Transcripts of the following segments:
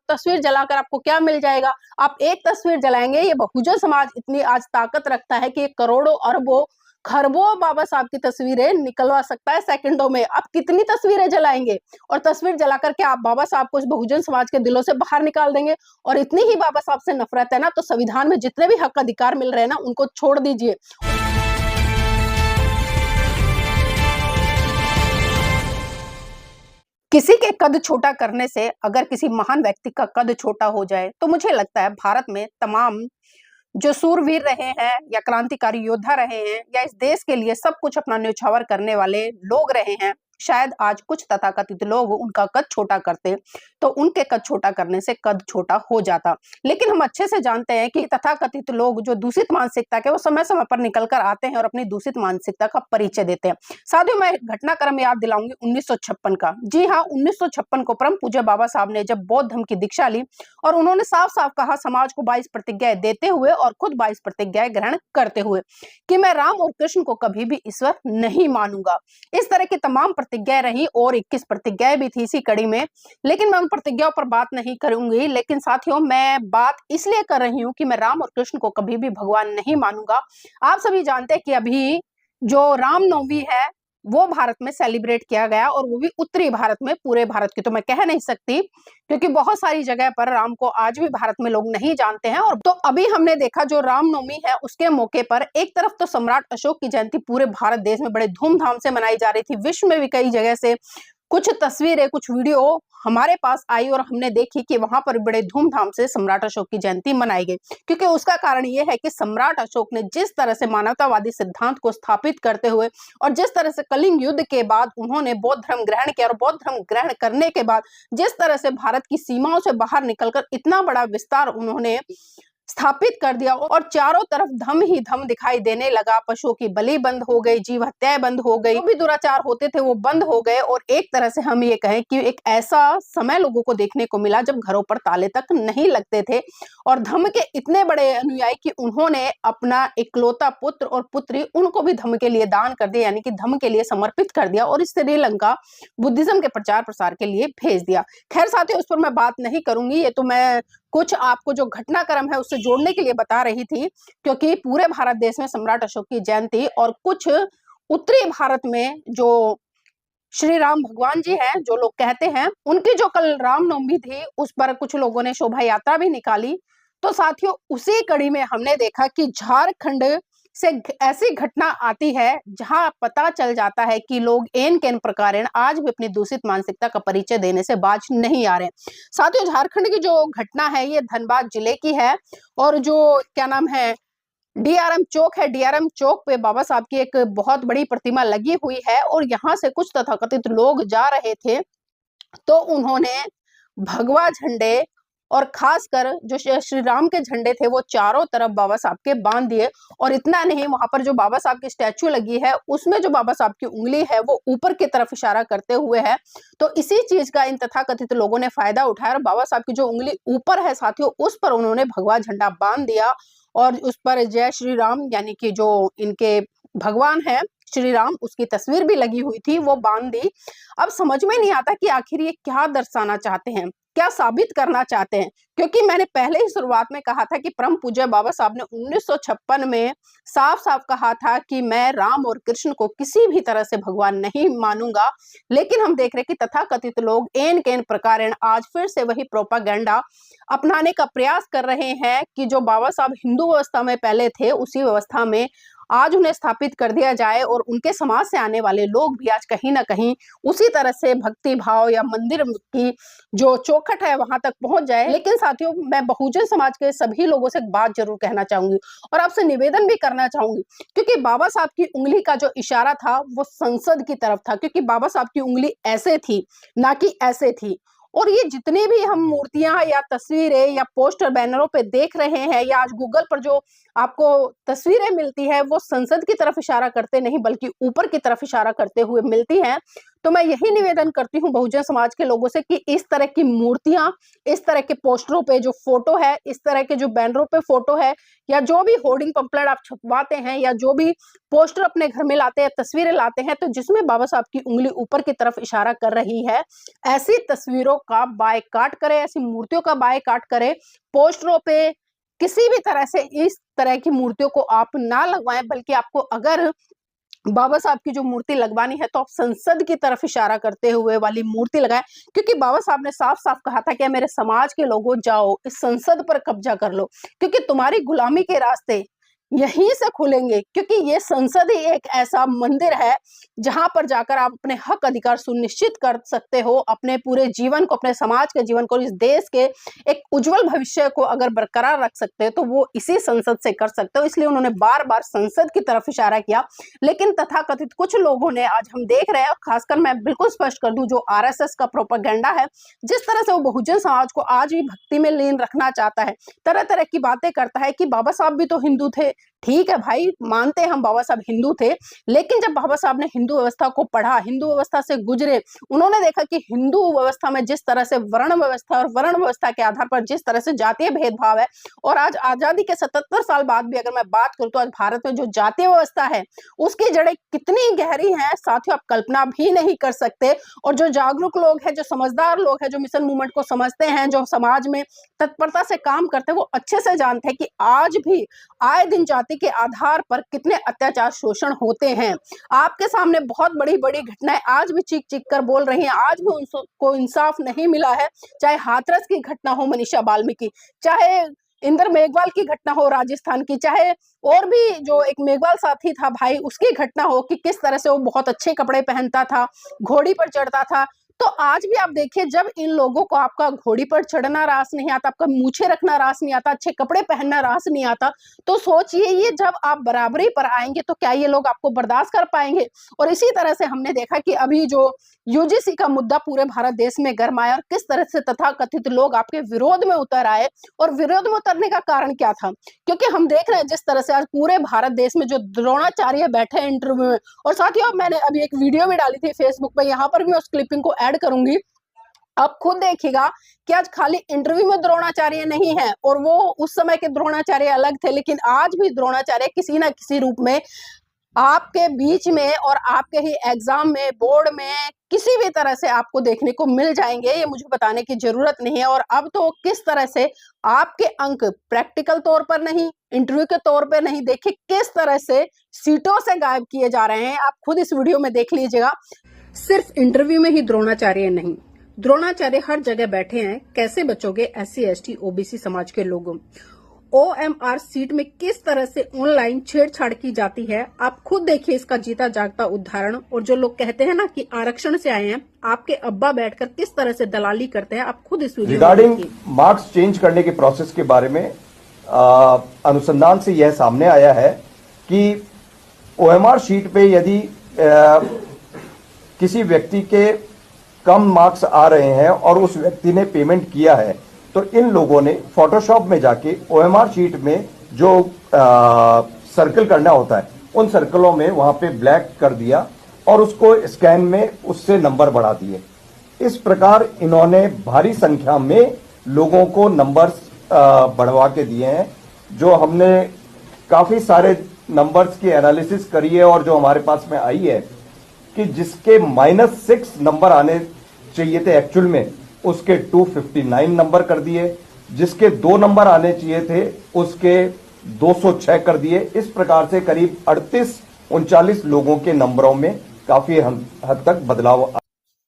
तस्वीर जलाकर आपको क्या मिल जाएगा? आप एक तस्वीर जलाएंगे, ये बहुजन समाज इतनी आज ताकत रखता है कि ये करोड़ों अरबों खरबों बाबा साहब की तस्वीरें निकलवा सकता है सेकंडों में। आप कितनी तस्वीरें जलाएंगे और तस्वीर जलाकर के आप बाबा साहब को इस बहुजन समाज के दिलों से बाहर निकाल देंगे। और इतनी ही बाबा साहब से नफरत है ना, तो संविधान में जितने भी हक अधिकार मिल रहे हैं ना, उनको छोड़ दीजिए। किसी के कद छोटा करने से अगर किसी महान व्यक्ति का कद छोटा हो जाए, तो मुझे लगता है भारत में तमाम जो सूरवीर रहे हैं या क्रांतिकारी योद्धा रहे हैं या इस देश के लिए सब कुछ अपना न्यौछावर करने वाले लोग रहे हैं, शायद आज कुछ तथाकथित लोग उनका कद छोटा करते तो उनके कद छोटा करने से कद छोटा हो जाता। लेकिन हम अच्छे से जानते हैं कि तथाकथित लोग जो दूषित मानसिकता के, वो समय समय पर निकल कर आते हैं और अपनी दूषित मानसिकता का परिचय देते हैं। साथियों, मैं घटनाक्रम याद दिलाऊंगी 1956 का। जी हाँ, 1956 को परम पूज्य बाबा साहब ने जब बौद्ध धर्म की दीक्षा ली और उन्होंने साफ साफ कहा समाज को 22 प्रतिज्ञाएं देते हुए और खुद 22 प्रतिज्ञाएं ग्रहण करते हुए कि मैं राम और कृष्ण को कभी भी ईश्वर नहीं मानूंगा। इस तरह की तमाम प्रतिज्ञाएं रही और 21 प्रतिज्ञाएं भी थी इसी कड़ी में, लेकिन मैं उन प्रतिज्ञाओं पर बात नहीं करूंगी। लेकिन साथियों, मैं बात इसलिए कर रही हूं कि मैं राम और कृष्ण को कभी भी भगवान नहीं मानूंगा। आप सभी जानते हैं कि अभी जो रामनवमी है वो भारत में सेलिब्रेट किया गया, और वो भी उत्तरी भारत में। पूरे भारत की तो मैं कह नहीं सकती, क्योंकि बहुत सारी जगह पर राम को आज भी भारत में लोग नहीं जानते हैं। और तो अभी हमने देखा जो रामनवमी है उसके मौके पर एक तरफ तो सम्राट अशोक की जयंती पूरे भारत देश में बड़े धूमधाम से मनाई जा रही थी। विश्व में भी कई जगह से कुछ तस्वीरें, कुछ वीडियो हमारे पास आई और हमने देखी कि वहां पर बड़े धूमधाम से सम्राट अशोक की जयंती मनाई गई। क्योंकि उसका कारण ये है कि सम्राट अशोक ने जिस तरह से मानवतावादी सिद्धांत को स्थापित करते हुए और जिस तरह से कलिंग युद्ध के बाद उन्होंने बौद्ध धर्म ग्रहण किया, और बौद्ध धर्म ग्रहण करने के बाद जिस तरह से भारत की सीमाओं से बाहर निकलकर इतना बड़ा विस्तार उन्होंने स्थापित कर दिया और चारों तरफ धम ही धम दिखाई देने लगा। पशुओं की बलि बंद हो गई, जीव हत्याएं बंद हो गई, जो भी दुराचार होते थे वो बंद हो गए। और एक तरह से हम ये कहें कि एक ऐसा समय लोगों को देखने को मिला जब घरों पर ताले तक नहीं लगते थे। और धम्म के इतने बड़े अनुयायी कि उन्होंने अपना इकलौता पुत्र और पुत्री उनको भी धम्म के लिए दान कर दिया, यानी कि धम्म के लिए समर्पित कर दिया और श्रीलंका बुद्धिज्म के प्रचार प्रसार के लिए भेज दिया। खैर साथियों, उस पर मैं बात नहीं करूंगी, ये तो मैं कुछ आपको जो घटनाक्रम है उससे जोड़ने के लिए बता रही थी। क्योंकि पूरे भारत देश में सम्राट अशोक की जयंती और कुछ उत्तरी भारत में जो श्री राम भगवान जी हैं, जो लोग कहते हैं, उनकी जो कल रामनवमी थी उस पर कुछ लोगों ने शोभा यात्रा भी निकाली। तो साथियों, उसी कड़ी में हमने देखा कि झारखंड से ऐसी घटना आती है जहां पता चल जाता है कि लोग एन केन प्रकार आज भी अपनी दूषित मानसिकता का परिचय देने से बाज नहीं आ रहे। साथियों, झारखंड की जो घटना है ये धनबाद जिले की है, और जो क्या नाम है, डीआरएम चौक है। डीआरएम चौक पे बाबा साहब की एक बहुत बड़ी प्रतिमा लगी हुई है, और यहाँ से कुछ तथाकथित लोग जा रहे थे तो उन्होंने भगवा झंडे और खासकर जो श्री राम के झंडे थे वो चारों तरफ बाबा साहब के बांध दिए। और इतना नहीं, वहां पर जो बाबा साहब की स्टैचू लगी है उसमें जो बाबा साहब की उंगली है वो ऊपर की तरफ इशारा करते हुए है। तो इसी चीज का इन तथाकथित लोगों ने फायदा उठाया और बाबा साहब की जो उंगली ऊपर है साथियों, उस पर उन्होंने भगवा झंडा बांध दिया और उस पर जय श्री राम, यानी कि जो इनके भगवान है श्री राम, उसकी तस्वीर भी लगी हुई थी, वो बांध दी। अब समझ में नहीं आता कि आखिर ये क्या दर्शाना चाहते हैं, क्या साबित करना चाहते हैं। क्योंकि मैंने पहले ही शुरुआत में कहा था कि परम पूज्य बाबा साहब ने 1956 में साफ साफ कहा था कि मैं राम और कृष्ण को किसी भी तरह से भगवान नहीं मानूंगा। लेकिन हम देख रहे कि तथाकथित लोग एन केन प्रकार आज फिर से वही प्रोपागेंडा अपनाने का प्रयास कर रहे हैं कि जो बाबा साहब हिंदू व्यवस्था में पहले थे उसी व्यवस्था में आज उन्हें स्थापित कर दिया जाए, और उनके समाज से आने वाले लोग भी आज कहीं ना कहीं उसी तरह से भक्ति भाव या मंदिर की जो चौखट है वहां तक पहुंच जाए। लेकिन साथियों, मैं बहुजन समाज के सभी लोगों से एक बात जरूर कहना चाहूंगी और आपसे निवेदन भी करना चाहूंगी, क्योंकि बाबा साहब की उंगली का जो इशारा था वो संसद की तरफ था, क्योंकि बाबा साहब की उंगली ऐसे थी ना कि ऐसे थी। और ये जितनी भी हम मूर्तियां या तस्वीरें या पोस्टर बैनरों पे देख रहे हैं या आज गूगल पर जो आपको तस्वीरें मिलती है वो संसद की तरफ इशारा करते नहीं बल्कि ऊपर की तरफ इशारा करते हुए मिलती हैं। तो मैं यही निवेदन करती हूँ बहुजन समाज के लोगों से कि इस तरह की मूर्तियां, इस तरह के पोस्टरों पे जो फोटो है, इस तरह के जो बैनरों पे फोटो है, या जो भी होर्डिंग पंपलेट आप छपवाते हैं, या जो भी पोस्टर अपने घर में लाते हैं, तस्वीरें लाते हैं, तो जिसमें बाबा साहब की उंगली ऊपर की तरफ इशारा कर रही है, ऐसी तस्वीरों का बायकॉट करें, ऐसी मूर्तियों का बायकॉट करें। पोस्टरों पे किसी भी तरह से इस तरह की मूर्तियों को आप ना लगवाएं, बल्कि आपको अगर बाबा साहब की जो मूर्ति लगवानी है तो आप संसद की तरफ इशारा करते हुए वाली मूर्ति लगाएं, क्योंकि बाबा साहब ने साफ साफ कहा था कि मेरे समाज के लोगों जाओ इस संसद पर कब्जा कर लो, क्योंकि तुम्हारी गुलामी के रास्ते यहीं से खुलेंगे, क्योंकि ये संसद ही एक ऐसा मंदिर है जहां पर जाकर आप अपने हक अधिकार सुनिश्चित कर सकते हो, अपने पूरे जीवन को, अपने समाज के जीवन को, इस देश के एक उज्जवल भविष्य को अगर बरकरार रख सकते हो तो वो इसी संसद से कर सकते हो। इसलिए उन्होंने बार बार संसद की तरफ इशारा किया। लेकिन तथाकथित कुछ लोगों ने, आज हम देख रहे हैं, खासकर मैं बिल्कुल स्पष्ट कर दूं, जो आरएसएस का प्रोपेगेंडा है, जिस तरह से वो बहुजन समाज को आज भी भक्ति में लीन रखना चाहता है, तरह तरह की बातें करता है कि बाबा साहब भी तो हिंदू थे। ठीक है भाई, मानते हैं हम बाबा साहब हिंदू थे, लेकिन जब बाबा साहब ने हिंदू व्यवस्था को पढ़ा, हिंदू व्यवस्था से गुजरे, उन्होंने देखा कि हिंदू व्यवस्था में जिस तरह से वर्ण व्यवस्था और वर्ण व्यवस्था के आधार पर जिस तरह से जातीय भेदभाव है, और आज आजादी के 77 साल बाद भी अगर मैं बात करूं तो आज भारत में जो जातीय व्यवस्था है उसकी जड़ें कितनी गहरी हैं साथियों, आप कल्पना भी नहीं कर सकते। और जो जागरूक लोग हैं, जो समझदार लोग हैं, जो मिशन मूवमेंट को समझते हैं, जो समाज में तत्परता से काम करते हैं, वो अच्छे से जानते हैं कि आज भी आए दिन जाति के आधार पर कितने अत्याचार, शोषण होते हैं। आपके सामने बहुत बड़ी बड़ी घटनाएं आज भी चीख चीख कर बोल रही हैं, आज भी उनको इंसाफ नहीं मिला है। चाहे हाथरस की घटना हो, मनीषा बाल्मीकि, चाहे इंदर मेघवाल की घटना हो राजस्थान की, चाहे और भी जो एक मेघवाल साथी था भाई, उसकी घटना हो कि किस तरह से वो बहुत अच्छे कपड़े पहनता था, घोड़ी पर चढ़ता था। तो आज भी आप देखिए, जब इन लोगों को आपका घोड़ी पर चढ़ना रास नहीं आता, आपका मूछे रखना रास नहीं आता, अच्छे कपड़े पहनना रास नहीं आता, तो सोचिए ये जब आप बराबरी पर आएंगे तो क्या ये लोग आपको बर्दाश्त कर पाएंगे। और इसी तरह से हमने देखा कि अभी जो यूजीसी का मुद्दा पूरे भारत देश में गरमाया, और किस तरह से तथाकथित लोग आपके विरोध में उतर आए। और विरोध में उतरने का कारण क्या था, क्योंकि हम देख रहे हैं जिस तरह से आज पूरे भारत देश में जो द्रोणाचार्य बैठे हैं इंटरव्यू में, और साथियों मैंने अभी एक वीडियो भी डाली थी फेसबुक पर, यहाँ पर भी उस क्लिपिंग को ऐड करूंगी, आप खुद देखिएगा कि आज खाली इंटरव्यू में द्रोणाचार्य नहीं है, और वो उस समय के द्रोणाचार्य अलग थे, लेकिन आज भी द्रोणाचार्य किसी ना किसी रूप में आपके बीच में और आपके ही एग्जाम में, बोर्ड में, किसी भी तरह से आपको देखने को मिल जाएंगे। ये मुझे बताने की जरूरत नहीं है। और अब तो किस तरह से आपके अंक प्रैक्टिकल तौर पर नहीं, इंटरव्यू के तौर पर नहीं, देखिए किस तरह से सीटों से गायब किए जा रहे हैं। आप खुद इस वीडियो में देख लीजिएगा। सिर्फ इंटरव्यू में ही द्रोणाचार्य नहीं, द्रोणाचार्य हर जगह बैठे हैं। कैसे बचोगे SC ST OBC समाज के लोगों। OMR सीट में किस तरह से ऑनलाइन छेड़छाड़ की जाती है, आप खुद देखिए इसका जीता जागता उदाहरण। और जो लोग कहते हैं ना कि आरक्षण से आए हैं, आपके अब्बा बैठकर किस तरह से दलाली करते हैं, आप खुद इस वीडियो में देखिए। रिगार्डिंग मार्क्स चेंज करने के प्रोसेस के बारे में अनुसंधान से यह सामने आया है कि OMR शीट पे यदि किसी व्यक्ति के कम मार्क्स आ रहे हैं और उस व्यक्ति ने पेमेंट किया है, तो इन लोगों ने फोटोशॉप में जाके OMR शीट में जो सर्कल करना होता है, उन सर्कलों में वहां पे ब्लैक कर दिया और उसको स्कैन में उससे नंबर बढ़ा दिए। इस प्रकार इन्होंने भारी संख्या में लोगों को नंबर्स बढ़वा के दिए हैं। जो हमने काफी सारे नंबर्स की एनालिसिस करी है और जो हमारे पास में आई है कि जिसके -6 नंबर आने चाहिए थे एक्चुअल में, उसके 259 नंबर कर दिए, जिसके 2 नंबर आने चाहिए थे उसके 206 कर दिए। इस प्रकार से करीब 38-39 लोगों के नंबरों में काफी हद तक बदलाव।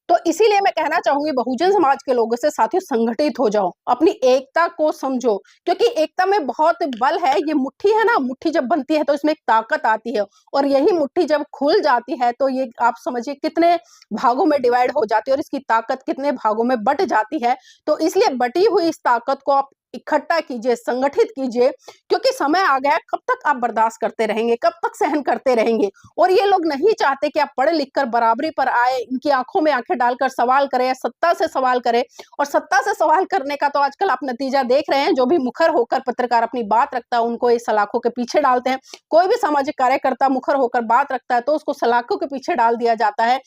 तो इसीलिए मैं कहना चाहूंगी बहुजन समाज के लोगों से, साथियों संगठित हो जाओ, अपनी एकता को समझो, क्योंकि एकता में बहुत बल है। ये मुट्ठी है ना, मुट्ठी जब बनती है तो इसमें एक ताकत आती है, और यही मुट्ठी जब खुल जाती है तो ये आप समझिए कितने भागों में डिवाइड हो जाती है, और इसकी ताकत कितने भागों में बट जाती है। तो इसलिए बटी हुई इस ताकत को आप इकट्ठा कीजिए, संगठित कीजिए, क्योंकि समय आ गया है। कब तक आप बर्दाश्त करते रहेंगे, कब तक सहन करते रहेंगे? और ये लोग नहीं चाहते कि आप पढ़ लिख कर बराबरी पर आए, इनकी आंखों में आंखें डालकर सवाल करें या सत्ता से सवाल करें। और सत्ता से सवाल करने का तो आजकल आप नतीजा देख रहे हैं, जो भी मुखर होकर पत्रकार अपनी बात रखता है उनको इस सलाखों के पीछे डालते हैं। कोई भी सामाजिक कार्यकर्ता मुखर होकर बात रखता है तो उसको सलाखों के पीछे डाल दिया जाता है,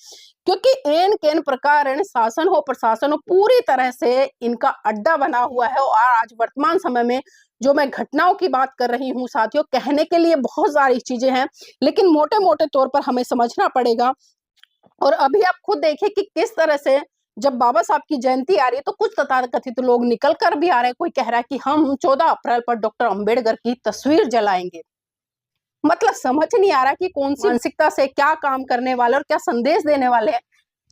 क्योंकि एन केन प्रकार शासन हो प्रशासन हो पूरी तरह से इनका अड्डा बना हुआ है। और आज वर्तमान समय में जो मैं घटनाओं की बात कर रही हूँ साथियों, कहने के लिए बहुत सारी चीजें हैं, लेकिन मोटे मोटे तौर पर हमें समझना पड़ेगा। और अभी आप खुद देखिए कि किस तरह से जब बाबा साहब की जयंती आ रही है तो कुछ तथाकथित लोग निकल कर भी आ रहे हैं। कोई कह रहा है कि हम 14 अप्रैल पर डॉक्टर अंबेडकर की तस्वीर जलाएंगे। मतलब समझ नहीं आ रहा कि कौन सी मानसिकता से क्या काम करने वाले और क्या संदेश देने वाले हैं।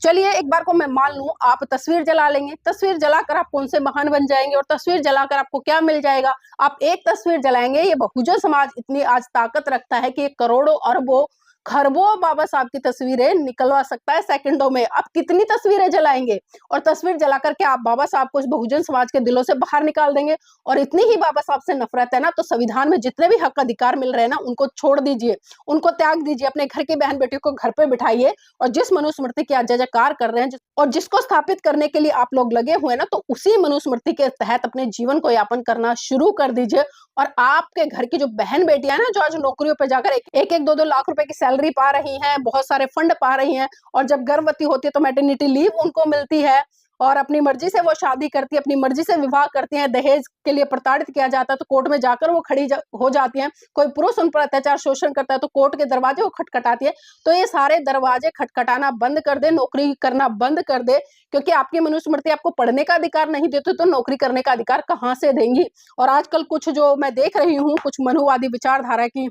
चलिए एक बार को मैं मान लूं आप तस्वीर जला लेंगे, तस्वीर जलाकर आप कौन से महान बन जाएंगे और तस्वीर जलाकर आपको क्या मिल जाएगा? आप एक तस्वीर जलाएंगे, ये बहुजन समाज इतनी आज ताकत रखता है कि करोड़ों अरबों खरबों बाबा साहब की तस्वीरें निकलवा सकता है सेकंडों में। आप कितनी तस्वीरें जलाएंगे और तस्वीर जलाकर के आप बाबा साहब को इस बहुजन समाज के दिलों से बाहर निकाल देंगे? और इतनी ही बाबा साहब से नफरत है ना, तो संविधान में जितने भी हक अधिकार मिल रहे हैं ना, उनको छोड़ दीजिए, उनको त्याग दीजिए। अपने घर की बहन बेटी को घर पे बिठाइए और जिस मनुस्मृति की आज जयकार कर रहे हैं और जिसको स्थापित करने के लिए आप लोग लगे हुए हैं ना, तो उसी मनुस्मृति के तहत अपने जीवन को यापन करना शुरू कर दीजिए। और आपके घर की जो बहन बेटियां ना, जो आज नौकरियों पे जाकर एक एक 2-2 लाख रुपए की सैलरी पा रही हैं, बहुत सारे फंड पा रही हैं, और जब गर्भवती होती है तो मैटरनिटी लीव उनको मिलती है और अपनी मर्जी से वो शादी करती है, अपनी मर्जी से विवाह करती हैं, दहेज के लिए प्रताड़ित किया जाता है तो कोर्ट में जाकर वो खड़ी हो जाती हैं। कोई पुरुष उन पर अत्याचार शोषण करता है तो कोर्ट के दरवाजे वो खटखटाती है। तो ये सारे दरवाजे खटखटाना बंद कर दे, नौकरी करना बंद कर दे, क्योंकि आपकी मनुस्मृति आपको पढ़ने का अधिकार नहीं देती तो नौकरी करने का अधिकार कहाँ से देंगी? और आजकल कुछ जो मैं देख रही हूँ, कुछ मनुवादी विचारधारा की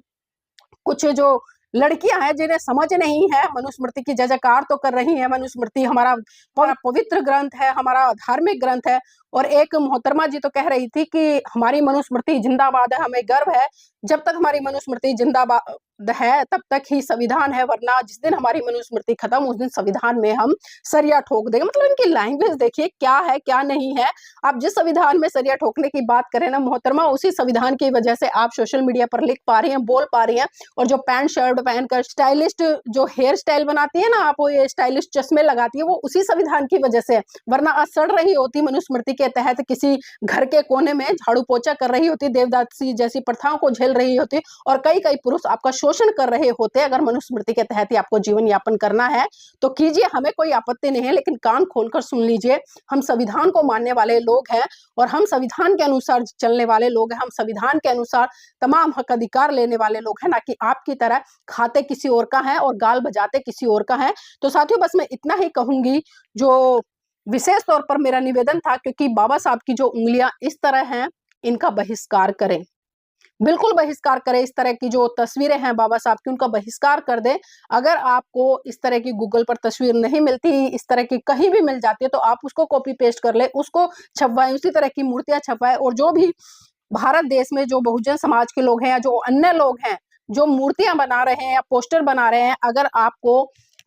कुछ जो लड़कियां हैं जिन्हें समझ नहीं है, मनुस्मृति की जय जयकार तो कर रही है। मनुस्मृति हमारा पवित्र ग्रंथ है, हमारा धार्मिक ग्रंथ है। और एक मोहतरमा जी तो कह रही थी कि हमारी मनुस्मृति जिंदाबाद है, हमें गर्व है। जब तक हमारी मनुस्मृति जिंदाबाद है तब तक ही संविधान है, वरना जिस दिन हमारी मनुस्मृति खत्म उस दिन संविधान में हम सरिया ठोक देंगे। मतलब इनकी लैंग्वेज देखिए क्या है क्या नहीं है। आप जिस संविधान में सरिया ठोकने की बात करें ना मोहतरमा, उसी संविधान की वजह से आप सोशल मीडिया पर लिख पा रही हैं, बोल पा रही हैं। और जो पैंट शर्ट पहनकर स्टाइलिस्ट जो हेयर स्टाइल बनाती है ना, आप वो ये स्टाइलिश चश्मे लगाती है, वो उसी संविधान की वजह से। वरना आज सड़ रही होती मनुस्मृति के तहत, किसी घर के कोने में झाड़ू पोछा कर रही होती, देवदासी जैसी प्रथाओं को झेल रही होती, और कई कई पुरुष आपका शोषण कर रहे होते। अगर मनुस्मृति के तहत ही आपको जीवन यापन करना है तो कीजिए, हमें कोई आपत्ति नहीं है, लेकिन कान खोलकर सुन लीजिए। हम संविधान को मानने वाले लोग हैं और हम संविधान के अनुसार चलने वाले लोग हैं। हम संविधान के अनुसार तमाम हक अधिकार लेने वाले लोग हैं, ना कि आपकी तरह खाते किसी और का है और गाल बजाते किसी और का है। तो साथियों बस मैं इतना ही कहूंगी, जो विशेष तौर पर मेरा निवेदन था, क्योंकि बाबा साहब की जो उंगलियां इस तरह हैं, इनका बहिष्कार करें, बिल्कुल बहिष्कार करें। इस तरह की जो तस्वीरें हैं बाबा साहब की, उनका बहिष्कार कर दें। अगर आपको इस तरह की गूगल पर तस्वीर नहीं मिलती, इस तरह की कहीं भी मिल जाती है, तो आप उसको कॉपी पेस्ट कर ले, उसको छपवाएं, उसी तरह की मूर्तियां छपवाएं। और जो भी भारत देश में जो बहुजन समाज के लोग हैं या जो अन्य लोग हैं जो मूर्तियां बना रहे हैं या पोस्टर बना रहे हैं, अगर आपको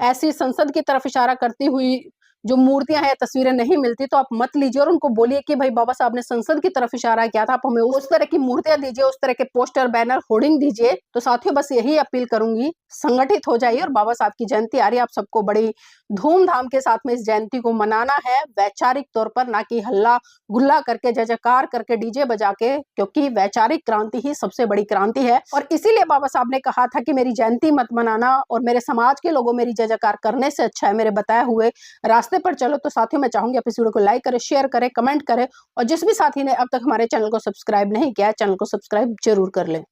ऐसी संसद की तरफ इशारा करती हुई जो मूर्तियां हैं, तस्वीरें नहीं मिलती, तो आप मत लीजिए और उनको बोलिए कि भाई बाबा साहब ने संसद की तरफ इशारा किया था, आप हमें उस तरह की मूर्तियां दीजिए, उस तरह के पोस्टर बैनर होर्डिंग दीजिए। तो साथियों बस यही अपील करूंगी, संगठित हो जाइए। और बाबा साहब की जयंती आ रही है, आप सबको बड़ी धूमधाम के साथ में इस जयंती को मनाना है, वैचारिक तौर पर, ना कि हल्ला गुल्ला करके, जय जयकार करके, डीजे बजा के, क्योंकि वैचारिक क्रांति ही सबसे बड़ी क्रांति है। और इसीलिए बाबा साहब ने कहा था कि मेरी जयंती मत मनाना और मेरे समाज के लोगों मेरी जय जयकार करने से अच्छा है मेरे बताए हुए रास्ते पर चलो। तो साथियों मैं चाहूंगी आप इस वीडियो को लाइक करें, शेयर करें, कमेंट करें, और जिस भी साथी ने अब तक हमारे चैनल को सब्सक्राइब नहीं किया है, चैनल को सब्सक्राइब जरूर कर लें।